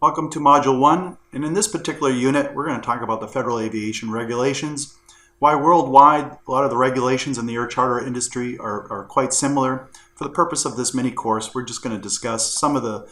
Welcome to Module 1, and in this particular unit we're going to talk about the federal aviation regulations, why worldwide a lot of the regulations in the air charter industry are quite similar. For the purpose of this mini course, we're just going to discuss some of the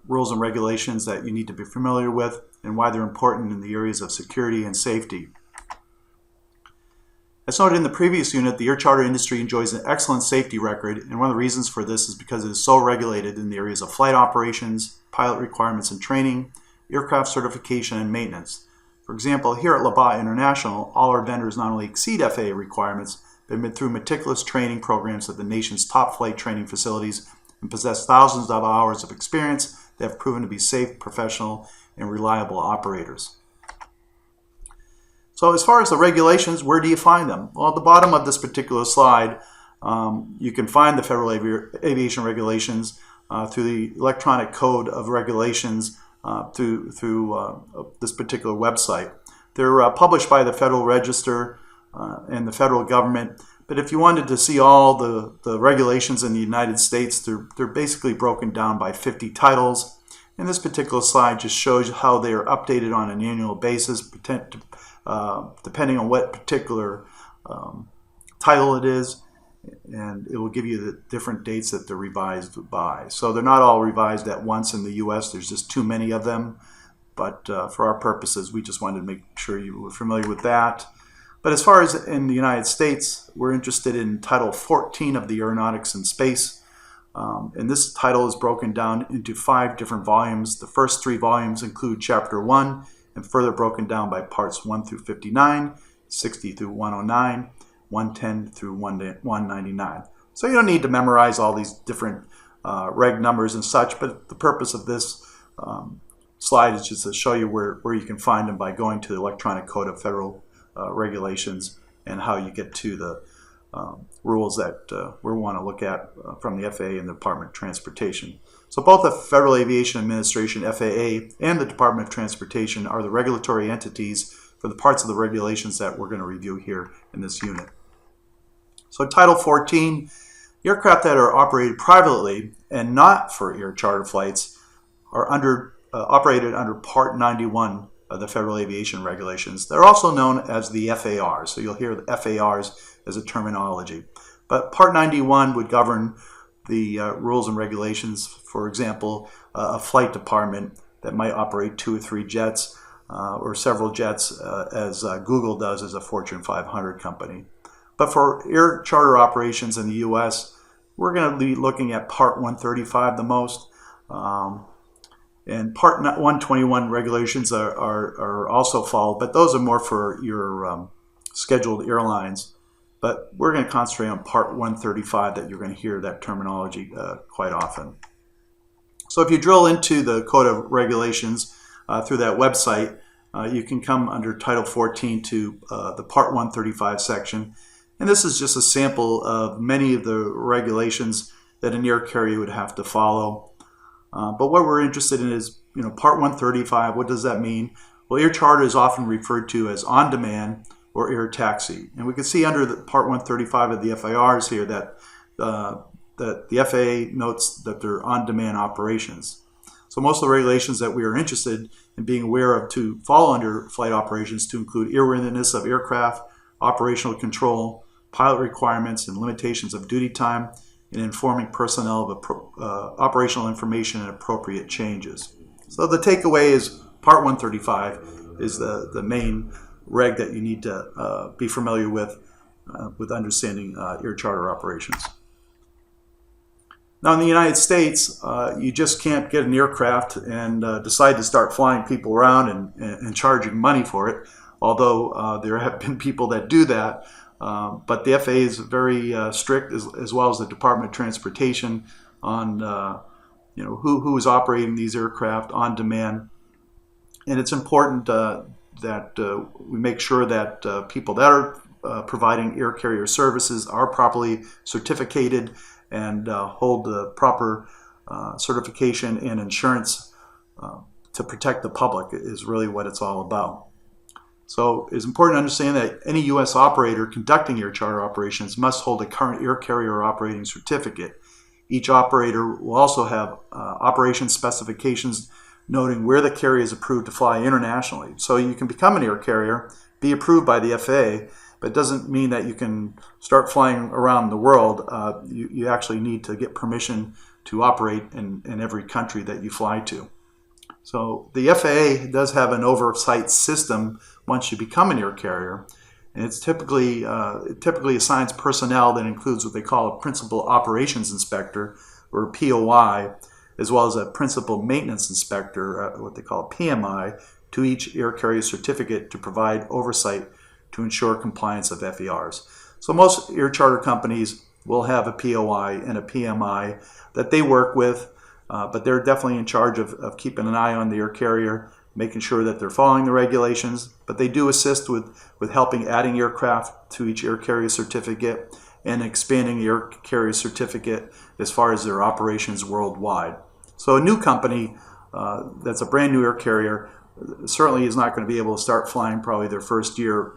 rules and regulations that you need to be familiar with and why they're important in the areas of security and safety. As noted in the previous unit, the air charter industry enjoys an excellent safety record, and one of the reasons for this is because it is so regulated in the areas of flight operations, pilot requirements and training, aircraft certification and maintenance. For example, here at Labat International, all our vendors not only exceed FAA requirements, but have been through meticulous training programs at the nation's top flight training facilities and possess thousands of hours of experience that have proven to be safe, professional, and reliable operators. So as far as the regulations, where do you find them? Well, at the bottom of this particular slide, you can find the federal aviation regulations through the electronic code of regulations through this particular website. They're published by the Federal Register and the federal government, but if you wanted to see all the regulations in the United States, they're basically broken down by 50 titles. And this particular slide just shows how they are updated on an annual basis, depending on what particular title it is, and it will give you the different dates that they're revised by. So they're not all revised at once in the US, there's just too many of them, but for our purposes we just wanted to make sure you were familiar with that. But as far as in the United States, we're interested in Title 14 of the Aeronautics and Space, and this title is broken down into 5 different volumes. The first 3 volumes include Chapter 1, and further broken down by parts 1 through 59, 60 through 109, 110 through 199. So you don't need to memorize all these different reg numbers and such, but the purpose of this slide is just to show you where you can find them by going to the electronic code of federal regulations and how you get to the rules that we want to look at from the FAA and the Department of Transportation. So both the Federal Aviation Administration, FAA, and the Department of Transportation are the regulatory entities for the parts of the regulations that we're going to review here in this unit. So Title 14, aircraft that are operated privately and not for air charter flights are operated under Part 91 of the Federal Aviation Regulations. They're also known as the FARs, so you'll hear the FARs as a terminology. But Part 91 would govern the rules and regulations, for example, a flight department that might operate 2 or 3 jets or several jets as Google does as a Fortune 500 company. But for air charter operations in the US, we're going to be looking at Part 135 the most. And Part 121 regulations are also followed, but those are more for your scheduled airlines. But we're going to concentrate on Part 135 that you're going to hear that terminology quite often. So if you drill into the Code of Regulations through that website, you can come under Title 14 to the Part 135 section. And this is just a sample of many of the regulations that an air carrier would have to follow. But what we're interested in is, Part 135, what does that mean? Well, air charter is often referred to as on-demand or air taxi. And we can see under the Part 135 of the FARs here that the FAA notes that they're on-demand operations. So most of the regulations that we are interested in being aware of to fall under flight operations to include airworthiness of aircraft, operational control, pilot requirements and limitations of duty time, and informing personnel of operational information and appropriate changes. So the takeaway is Part 135 is the main reg that you need to be familiar with understanding air charter operations. Now in the United States, you just can't get an aircraft and decide to start flying people around and charging money for it, although there have been people that do that. But the FAA is very strict, as well as the Department of Transportation, on who is operating these aircraft on demand. And it's important that we make sure that people that are providing air carrier services are properly certificated and hold the proper certification and insurance to protect the public is really what it's all about. So it's important to understand that any U.S. operator conducting air charter operations must hold a current air carrier operating certificate. Each operator will also have operation specifications noting where the carrier is approved to fly internationally. So you can become an air carrier, be approved by the FAA, but it doesn't mean that you can start flying around the world. You actually need to get permission to operate in every country that you fly to. So the FAA does have an oversight system once you become an air carrier, and it typically assigns personnel that includes what they call a principal operations inspector, or POI, as well as a principal maintenance inspector, what they call a PMI, to each air carrier certificate to provide oversight to ensure compliance of FARs. So most air charter companies will have a POI and a PMI that they work with, but they're definitely in charge of keeping an eye on the air carrier, making sure that they're following the regulations. But they do assist with helping adding aircraft to each air carrier certificate and expanding the air carrier certificate as far as their operations worldwide. So a new company that's a brand new air carrier certainly is not going to be able to start flying probably their first year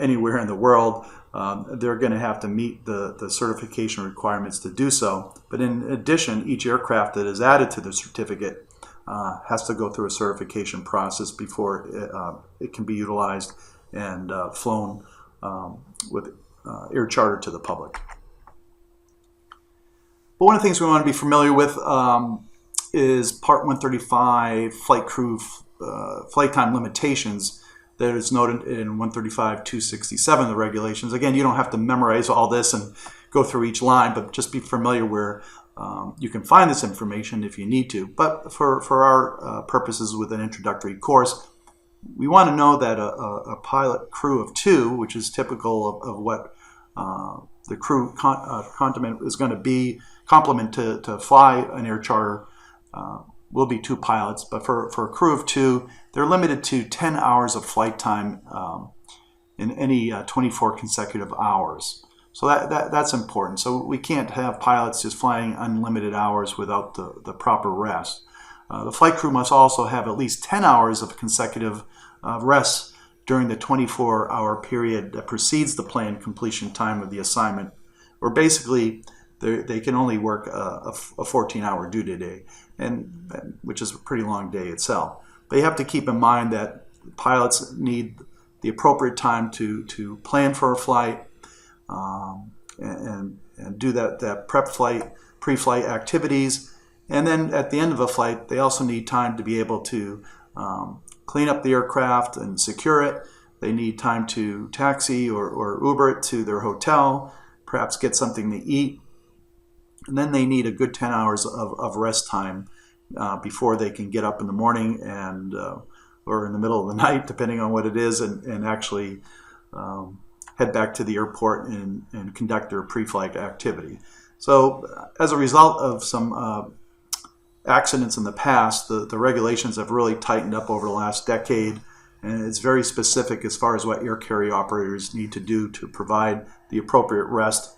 anywhere in the world. They're going to have to meet the certification requirements to do so. But in addition, each aircraft that is added to the certificate has to go through a certification process before it can be utilized and flown with air charter to the public. But one of the things we want to be familiar with is Part 135 flight crew flight time limitations that is noted in 135.267 of the regulations. Again, you don't have to memorize all this and go through each line, but just be familiar where you can find this information if you need to. But for our purposes with an introductory course, we want to know that a pilot crew of 2, which is typical of what the crew complement is going to be, complement to fly an air charter, will be 2 pilots. But for a crew of 2, they're limited to 10 hours of flight time in any 24 consecutive hours. So that's important. So we can't have pilots just flying unlimited hours without the proper rest. The flight crew must also have at least 10 hours of consecutive rest during the 24-hour period that precedes the planned completion time of the assignment, or basically they can only work a 14-hour duty day, and which is a pretty long day itself. But you have to keep in mind that pilots need the appropriate time to plan for a flight and do that prep flight, pre-flight activities. And then at the end of a flight, they also need time to be able to clean up the aircraft and secure it. They need time to taxi or Uber it to their hotel, perhaps get something to eat. And then they need a good 10 hours of rest time before they can get up in the morning and or in the middle of the night, depending on what it is, and actually head back to the airport and conduct their pre-flight activity. So as a result of some accidents in the past, the regulations have really tightened up over the last decade, and it's very specific as far as what air carrier operators need to do to provide the appropriate rest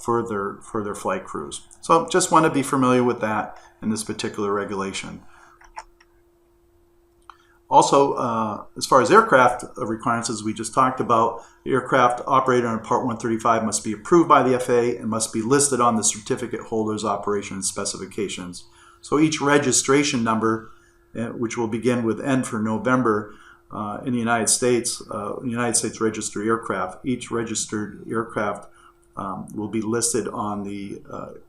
for their flight crews. So just want to be familiar with that in this particular regulation. Also, as far as aircraft requirements, as we just talked about, the aircraft operated on Part 135 must be approved by the FAA and must be listed on the certificate holder's operation specifications. So each registration number, which will begin with N for November in the United States registered aircraft, each registered aircraft will be listed on the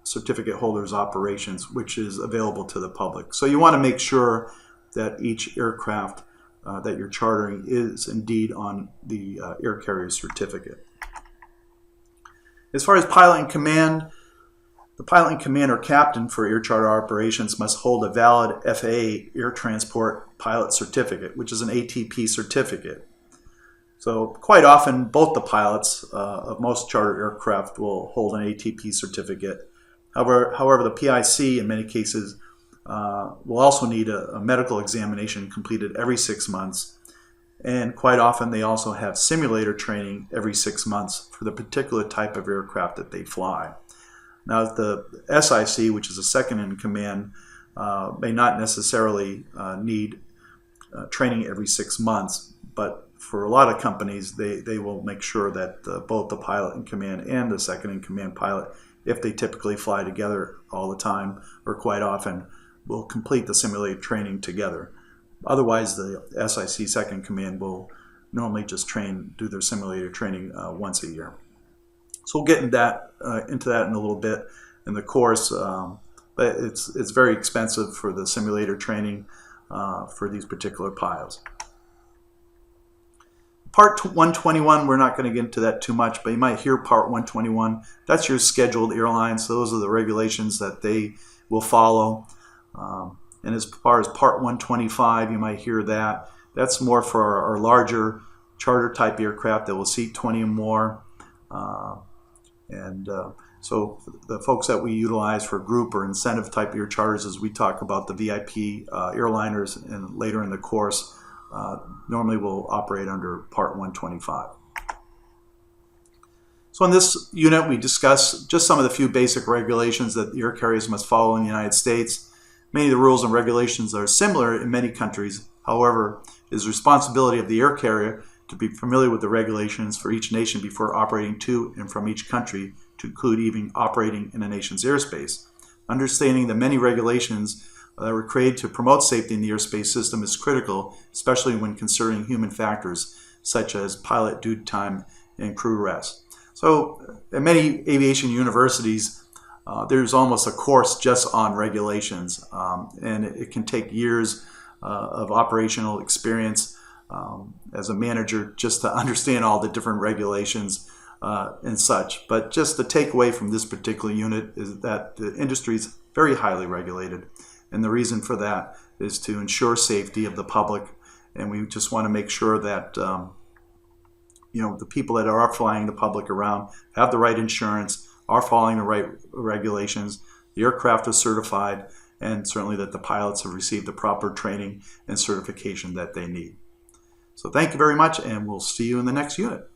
certificate holder's operations, which is available to the public. So you want to make sure that each aircraft that you're chartering is indeed on the air carrier certificate. As far as pilot in command, the pilot in command or captain for air charter operations must hold a valid FAA air transport pilot certificate, which is an ATP certificate. So quite often, both the pilots of most charter aircraft will hold an ATP certificate. However, the PIC in many cases will also need a medical examination completed every 6 months. And quite often, they also have simulator training every 6 months for the particular type of aircraft that they fly. Now, the SIC, which is a second in command, may not necessarily need training every 6 months, but for a lot of companies, they will make sure that both the pilot in command and the second in command pilot, if they typically fly together all the time or quite often, will complete the simulated training together. Otherwise, the SIC Second Command will normally just do their simulator training once a year. So we'll get into that in a little bit in the course, but it's very expensive for the simulator training for these particular pilots. Part 121, we're not going to get into that too much, but you might hear Part 121. That's your scheduled airlines. So those are the regulations that they will follow. And as far as Part 125, you might hear that. That's more for our larger charter type aircraft that will seat 20 or more. So the folks that we utilize for group or incentive type air charters, as we talk about the VIP airliners and later in the course, normally will operate under Part 125. So in this unit, we discuss just some of the few basic regulations that the air carriers must follow in the United States. Many of the rules and regulations are similar in many countries. However, it is the responsibility of the air carrier to be familiar with the regulations for each nation before operating to and from each country, to include even operating in a nation's airspace. Understanding the many regulations that were created to promote safety in the airspace system is critical, especially when considering human factors such as pilot duty time and crew rest. So at many aviation universities, there's almost a course just on regulations, and it can take years of operational experience as a manager just to understand all the different regulations and such. But just the takeaway from this particular unit is that the industry is very highly regulated, and the reason for that is to ensure safety of the public, and we just want to make sure that the people that are flying the public around have the right insurance, are following the right regulations, the aircraft is certified, and certainly that the pilots have received the proper training and certification that they need. So thank you very much, and we'll see you in the next unit.